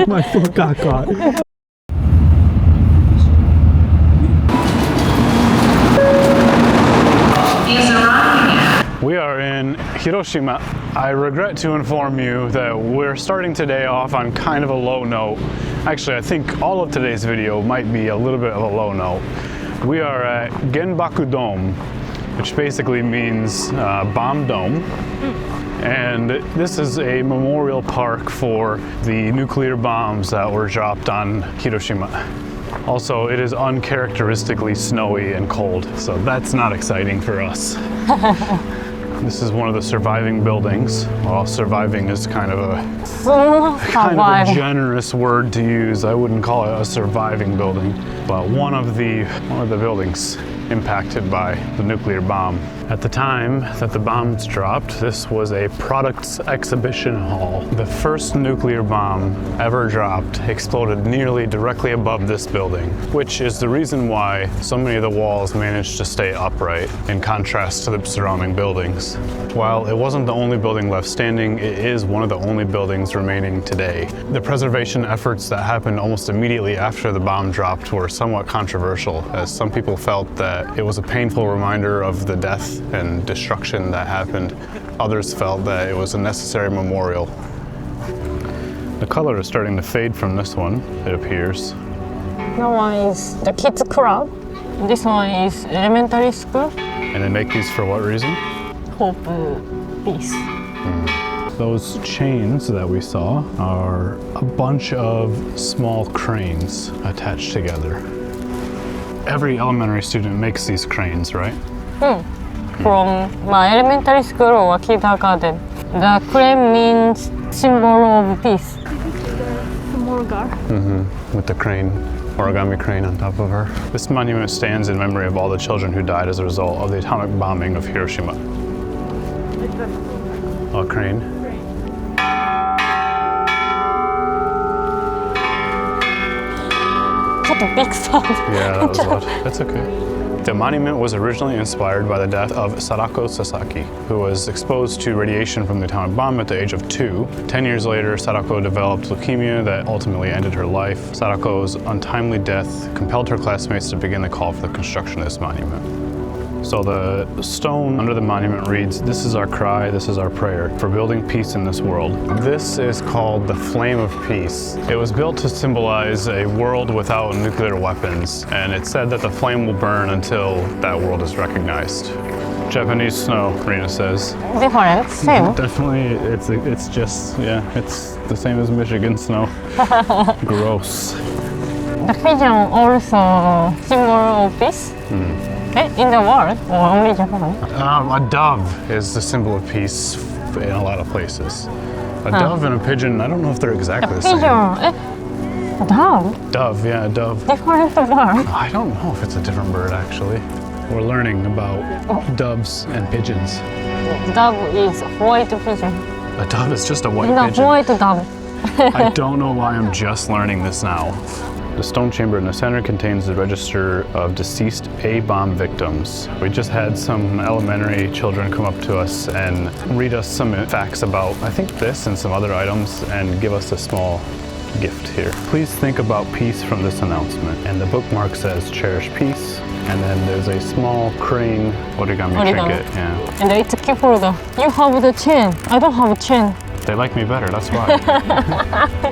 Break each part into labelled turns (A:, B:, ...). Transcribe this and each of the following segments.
A: My foot got caught. We are in Hiroshima. I regret to inform you that we're starting today off on kind of a low note. Actually, I think all of today's video might be a little bit of a low note. We are at Genbaku Dome, which basically means bomb dome. And this is a memorial park for the nuclear bombs that were dropped on Hiroshima. Also, it is uncharacteristically snowy and cold, so that's not exciting for us. This is one of the surviving buildings. Well, surviving is kind of a generous word to use. I wouldn't call it a surviving building, but one of the buildings impacted by the nuclear bomb. At the time that the bombs dropped, this was a products exhibition hall. The first nuclear bomb ever dropped exploded nearly directly above this building, which is the reason why so many of the walls managed to stay upright in contrast to the surrounding buildings. While it wasn't the only building left standing, it is one of the only buildings remaining today. The preservation efforts that happened almost immediately after the bomb dropped were somewhat controversial, as some people felt that it was a painful reminder of the death and destruction that happened. Others felt that it was a necessary memorial. The color is starting to fade from this one, it appears.
B: That one is the kids club. This one is elementary school.
A: And they make these for what reason?
B: Hope, peace.
A: Those chains that we saw are a bunch of small cranes attached together. Every elementary student makes these cranes, right?
B: From my elementary school or kindergarten. The crane means symbol of peace.
A: With the crane, origami crane on top of her. This monument stands in memory of all the children who died as a result of the atomic bombing of Hiroshima. A crane.
B: Big sound.
A: Yeah, that was loud. That's okay. The monument was originally inspired by the death of Sadako Sasaki, who was exposed to radiation from the atomic bomb at the age of 2. 10 years later, Sadako developed leukemia that ultimately ended her life. Sadako's untimely death compelled her classmates to begin the call for the construction of this monument. So the stone under the monument reads, "This is our cry, this is our prayer for building peace in this world." This is called the Flame of Peace. It was built to symbolize a world without nuclear weapons, and it's said that the flame will burn until that world is recognized. Japanese snow, Rena says.
B: Different, same.
A: Definitely, it's just, yeah, it's the same as Michigan snow. Gross.
B: The pigeon also symbol of peace. In the world, or only Japan?
A: A dove is the symbol of peace in a lot of places. A dove and a pigeon, I don't know if they're exactly the same.
B: Pigeon, a dove?
A: Dove, yeah, a dove.
B: Different bird?
A: I don't know if it's a different bird, actually. We're learning about doves and pigeons.
B: Dove is white pigeon.
A: A dove is just a white
B: No,
A: pigeon.
B: white dove.
A: I don't know why I'm just learning this now. The stone chamber in the center contains the register of deceased A-bomb victims. We just had some elementary children come up to us and read us some facts about, I think, this and some other items, and give us a small gift here. Please think about peace from this announcement. And the bookmark says, "Cherish peace." And then there's a small crane origami trinket. Yeah.
B: And it's a key holder. You have the chain. I don't have a chain.
A: They like me better, that's why.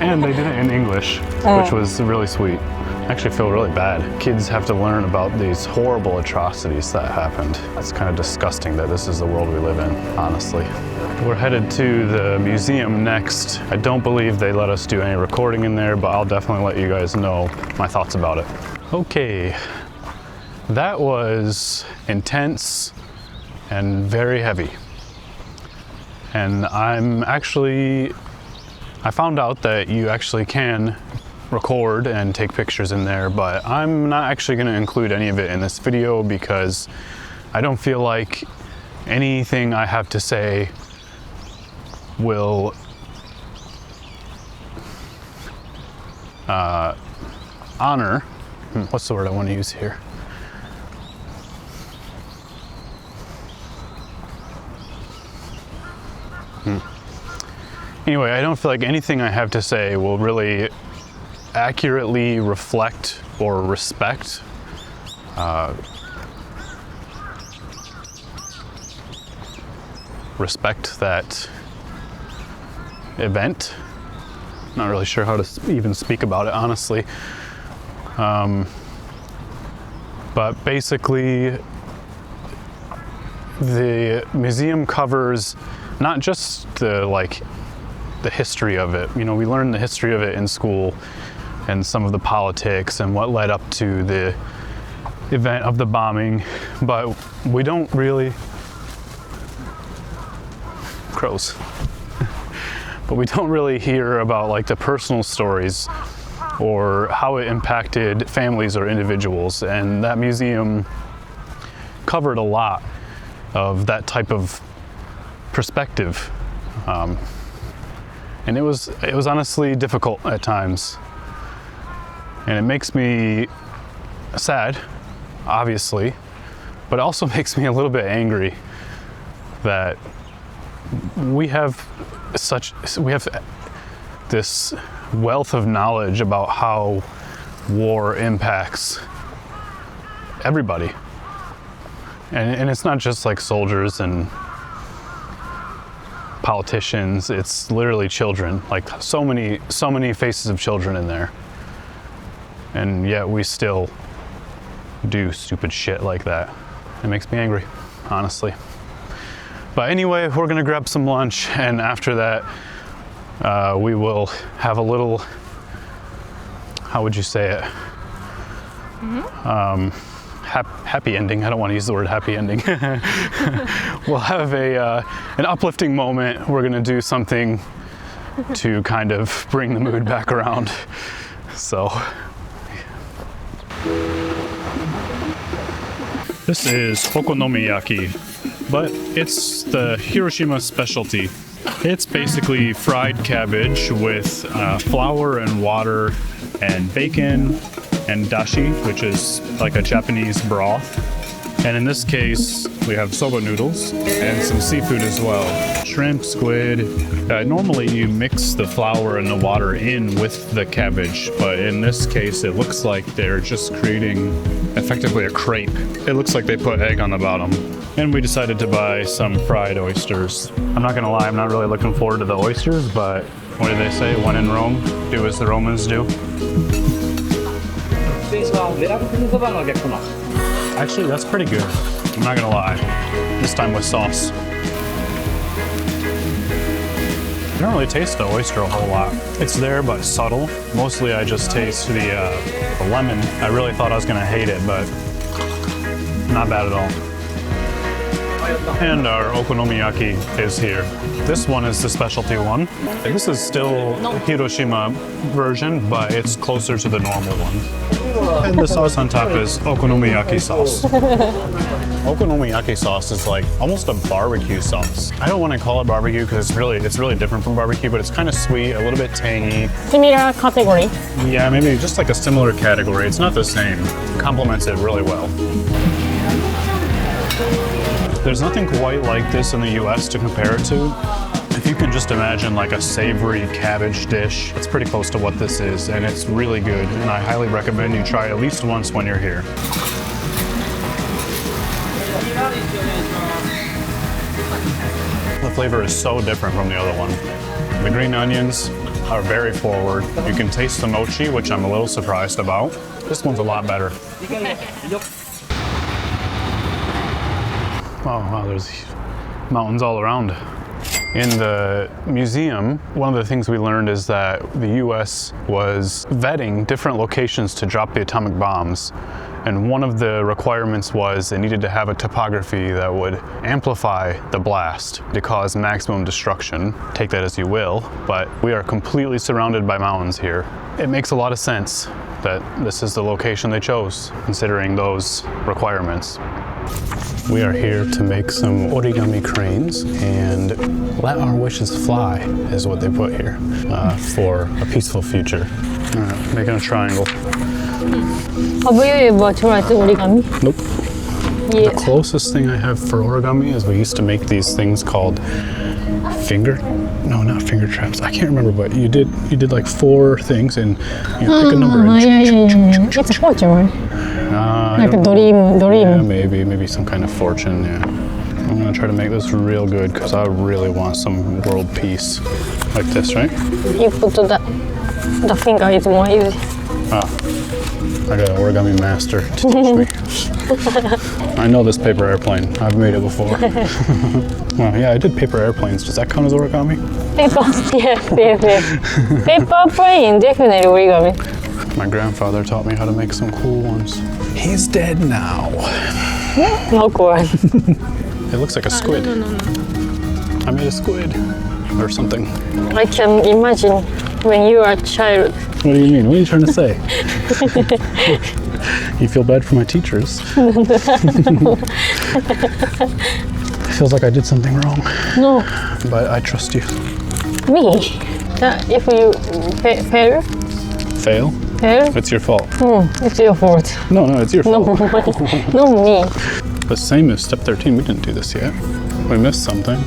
A: And they did it in English, which was really sweet. I actually feel really bad. Kids have to learn about these horrible atrocities that happened. It's kind of disgusting that this is the world we live in, honestly. We're headed to the museum next. I don't believe they let us do any recording in there, but I'll definitely let you guys know my thoughts about it. Okay, that was intense and very heavy. And I found out that you actually can record and take pictures in there, but I'm not actually going to include any of it in this video because I don't feel like anything I have to say will honor, what's the word I want to use here? Anyway, I don't feel like anything I have to say will really accurately reflect or respect that event. Not really sure how to even speak about it, honestly. But basically, the museum covers not just the history of it. You know, we learned the history of it in school and some of the politics and what led up to the event of the bombing, but we don't really but we don't really hear about like the personal stories or how it impacted families or individuals, and that museum covered a lot of that type of perspective, and it was honestly difficult at times, and it makes me sad, obviously, but it also makes me a little bit angry that we have this wealth of knowledge about how war impacts everybody, and it's not just like soldiers and politicians, it's literally children, like so many faces of children in there, and yet we still do stupid shit like that. It makes me angry, honestly. But anyway, we're gonna grab some lunch, and after that we will have a little, how would you say it? Happy ending. I don't want to use the word happy ending. We'll have an uplifting moment. We're gonna do something to kind of bring the mood back around. So this is okonomiyaki, but it's the Hiroshima specialty. It's basically fried cabbage with flour and water and bacon and dashi, which is like a Japanese broth. And in this case, we have soba noodles and some seafood as well. Shrimp, squid. Normally you mix the flour and the water in with the cabbage, but in this case it looks like they're just creating effectively a crepe. It looks like they put egg on the bottom. And we decided to buy some fried oysters. I'm not gonna lie, I'm not really looking forward to the oysters, but what do they say? When in Rome, do as the Romans do. Actually, that's pretty good. I'm not gonna lie. This time with sauce. I don't really taste the oyster a whole lot. It's there, but subtle. Mostly I just taste the lemon. I really thought I was gonna hate it, but not bad at all. And our okonomiyaki is here. This one is the specialty one. This is still Hiroshima version, but it's closer to the normal one. And the sauce on top is okonomiyaki sauce. Okonomiyaki sauce is like almost a barbecue sauce. I don't want to call it barbecue because it's really different from barbecue, but it's kind of sweet, a little bit tangy.
B: Similar category.
A: Yeah, maybe just like a similar category. It's not the same. It complements it really well. There's nothing quite like this in the US to compare it to. If you can just imagine like a savory cabbage dish, it's pretty close to what this is, and it's really good, and I highly recommend you try it at least once when you're here. The flavor is so different from the other one. The green onions are very forward. You can taste the mochi, which I'm a little surprised about. This one's a lot better. Oh wow, there's mountains all around. In the museum, one of the things we learned is that the US was vetting different locations to drop the atomic bombs. And one of the requirements was they needed to have a topography that would amplify the blast to cause maximum destruction. Take that as you will, but we are completely surrounded by mountains here. It makes a lot of sense that this is the location they chose, considering those requirements. We are here to make some origami cranes and let our wishes fly, is what they put here, for a peaceful future. All right, making a triangle.
B: Have you ever tried origami?
A: Nope. The closest thing I have for origami is we used to make these things called finger, no, not finger traps. I can't remember, but you did like 4 things and you pick a number and
B: yeah. It's a fortune, right? Like a dream.
A: Yeah, maybe some kind of fortune. Yeah. I'm gonna try to make this real good because I really want some world peace, like this, right?
B: You put the finger is more easy.
A: Ah, I got an origami master to teach me. I know this paper airplane. I've made it before. Well, yeah, I did paper airplanes. Does that count as origami?
B: Paper, yes. Paper plane, definitely origami.
A: My grandfather taught me how to make some cool ones. He's dead now.
B: Awkward.
A: It looks like a squid. No. I made a squid or something.
B: I can imagine when you are a child.
A: What do you mean? What are you trying to say? You feel bad for my teachers? It feels like I did something wrong.
B: No.
A: But I trust you.
B: Me? If you fail?
A: Fail?
B: Fail?
A: It's your fault.
B: It's your fault.
A: No, it's your fault.
B: No, me.
A: The same as step 13. We didn't do this yet. We missed something.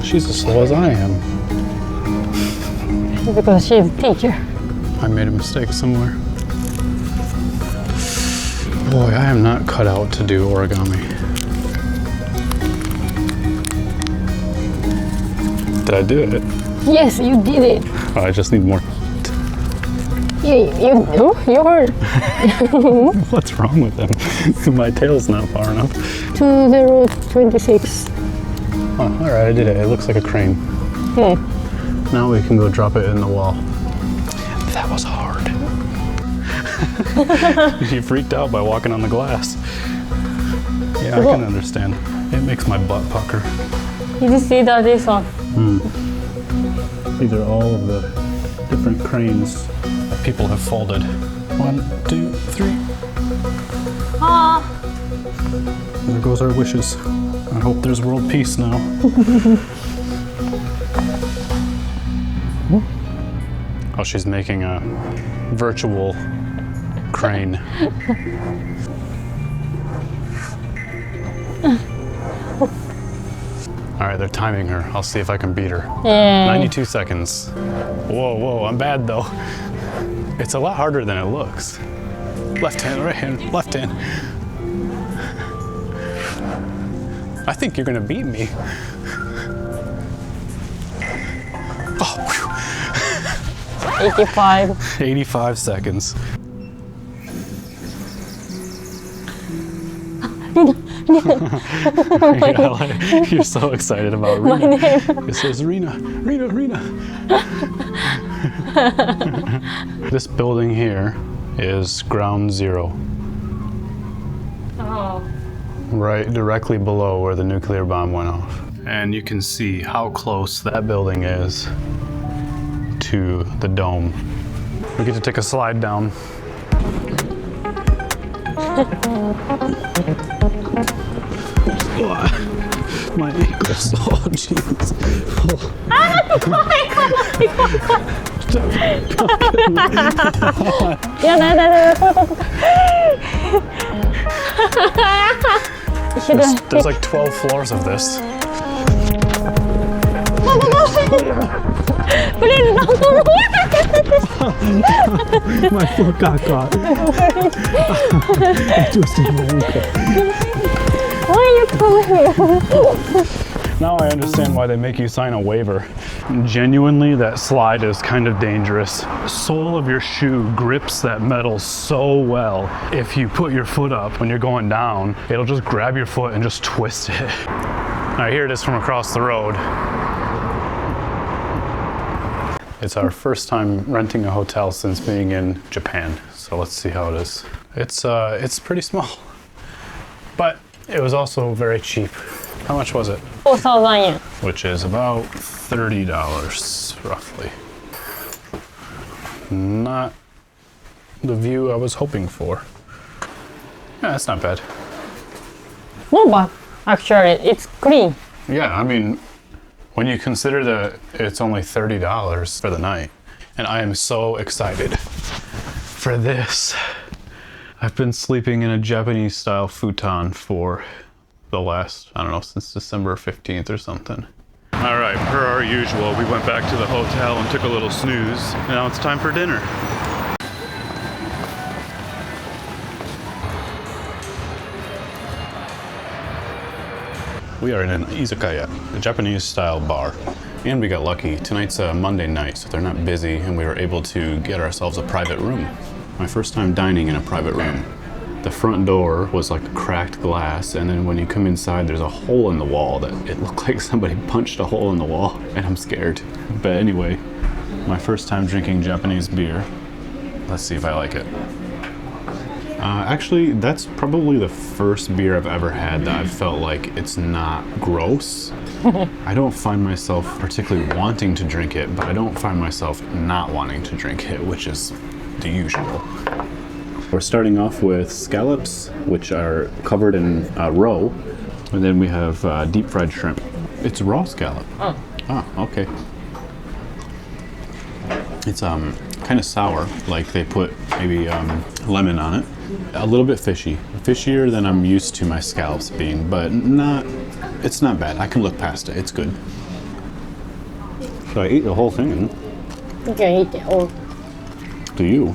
A: She's as slow as I am.
B: Because she's a teacher.
A: I made a mistake somewhere. Boy, I am not cut out to do origami. Did I do it?
B: Yes, you did it.
A: Oh, I just need more.
B: You heard.
A: What's wrong with them? My tail's not far enough.
B: 2026.
A: Oh, all right, I did it. It looks like a crane. Now we can go drop it in the wall. That was hard. You freaked out by walking on the glass. Yeah, I can understand. It makes my butt pucker.
B: Did you see that this one?
A: These are all of the different cranes that people have folded. 1, 2, 3. There goes our wishes. I hope there's world peace now. Oh, she's making a virtual crane. All right, they're timing her. I'll see if I can beat her.
B: Yeah.
A: 92 seconds. Whoa, I'm bad though. It's a lot harder than it looks. Left hand, right hand, left hand. I think you're gonna beat me. Oh, whew.
B: 85.
A: 85 seconds. You're so excited about Rena.
B: My name.
A: It says Rena. This building here is ground zero.
B: Oh.
A: Right directly below where the nuclear bomb went off. And you can see how close that building is to the dome. We get to take a slide down. My ankles. Oh, jeez. There's like 12 floors of this. My foot got caught. I twisted my ankle.
B: Why are you coming here?
A: Now I understand why they make you sign a waiver. Genuinely, that slide is kind of dangerous. The sole of your shoe grips that metal so well. If you put your foot up when you're going down, it'll just grab your foot and just twist it. All right, here it is from across the road. It's our first time renting a hotel since being in Japan. So let's see how it is. It's pretty small, but it was also very cheap. How much was it?
B: 4,000 yen.
A: Which is about $30 roughly. Not the view I was hoping for. Yeah, that's not bad.
B: Not bad, actually. It's clean.
A: Yeah, I mean, when you consider that it's only $30 for the night, and I am so excited for this. I've been sleeping in a Japanese style futon for the last, I don't know, since December 15th or something. All right, per our usual, we went back to the hotel and took a little snooze. Now it's time for dinner. We are in an izakaya, a Japanese-style bar. And we got lucky. Tonight's a Monday night, so they're not busy, and we were able to get ourselves a private room. My first time dining in a private room. The front door was like cracked glass, and then when you come inside, there's a hole in the wall that it looked like somebody punched a hole in the wall, and I'm scared. But anyway, my first time drinking Japanese beer. Let's see if I like it. Actually, that's probably the first beer I've ever had that I've felt like it's not gross. I don't find myself particularly wanting to drink it, but I don't find myself not wanting to drink it, which is the usual. We're starting off with scallops, which are covered in roe, and then we have deep fried shrimp. It's raw scallop. Oh. Ah, okay. It's kind of sour, like they put maybe lemon on it. A little bit fishy, fishier than I'm used to my scallops being, but it's not bad. I can look past it. It's good. Should I eat the whole thing?
B: You can eat it all.
A: Do you?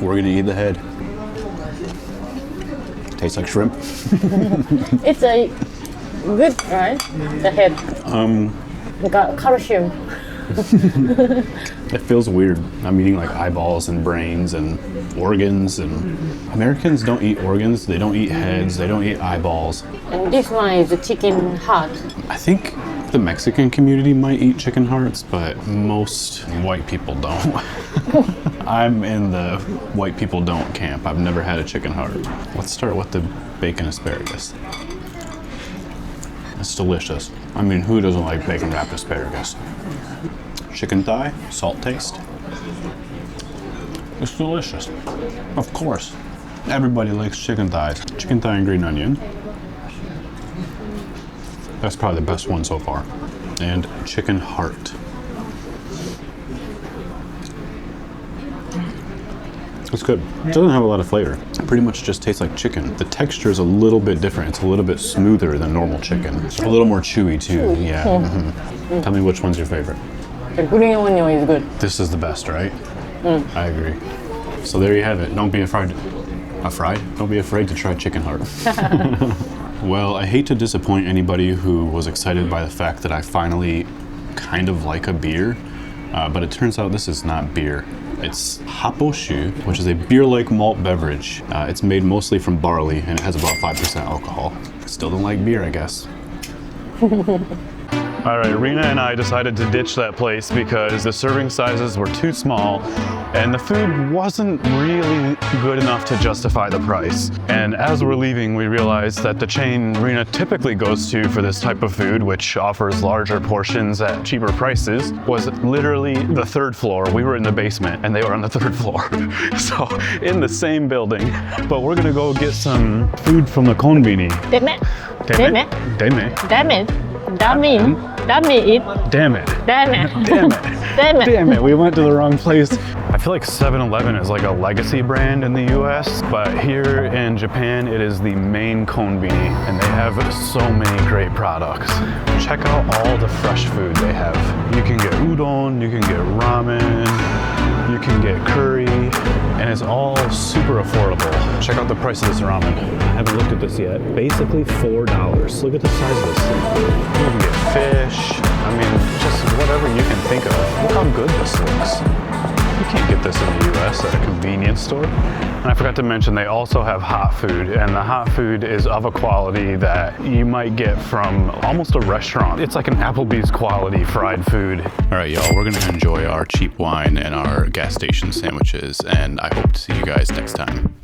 A: We're gonna eat the head. Tastes like shrimp.
B: It's a good, right? The head. Got calcium.
A: It feels weird. I'm eating like eyeballs and brains and organs, and Americans don't eat organs, they don't eat heads, they don't eat eyeballs.
B: And this one is a chicken heart.
A: I think the Mexican community might eat chicken hearts, but most white people don't. I'm in the white people don't camp. I've never had a chicken heart. Let's start with the bacon asparagus. It's delicious. I mean, who doesn't like bacon wrapped asparagus? Chicken thigh, salt taste. It's delicious. Of course. Everybody likes chicken thighs. Chicken thigh and green onion. That's probably the best one so far. And chicken heart. It's good. It doesn't have a lot of flavor. It pretty much just tastes like chicken. The texture is a little bit different. It's a little bit smoother than normal chicken. A little more chewy too. Yeah. Mm-hmm. Tell me which one's your favorite.
B: The green onion is good.
A: This is the best, right? I agree. So there you have it. Don't be afraid. Don't be afraid to try chicken heart. Well, I hate to disappoint anybody who was excited by the fact that I finally kind of like a beer, but it turns out this is not beer. It's happoshu, which is a beer-like malt beverage. It's made mostly from barley, and it has about 5% alcohol. Still don't like beer, I guess. All right, Rena and I decided to ditch that place because the serving sizes were too small and the food wasn't really good enough to justify the price. And as we're leaving, we realized that the chain Rena typically goes to for this type of food, which offers larger portions at cheaper prices, was literally the third floor. We were in the basement and they were on the third floor. So in the same building. But we're gonna go get some food from the konbini.
B: Damn it. Damn it.
A: Damn it.
B: Damn it. That means it.
A: Damn it.
B: Damn it.
A: Damn it.
B: Damn it.
A: Damn it. We went to the wrong place. I feel like 7-Eleven is like a legacy brand in the US, but here in Japan, it is the main konbini, and they have so many great products. Check out all the fresh food they have. You can get udon, you can get ramen, you can get curry, and it's all super affordable. Check out the price of this ramen. I haven't looked at this yet. Basically $4. Look at the size of this thing. You can get fish. I mean, just whatever you can think of. Look how good this looks. You can't get this in the US at a convenience store. And I forgot to mention they also have hot food, and the hot food is of a quality that you might get from almost a restaurant. It's like an Applebee's quality fried food. All right, y'all, we're gonna enjoy our cheap wine and our gas station sandwiches, and I hope to see you guys next time.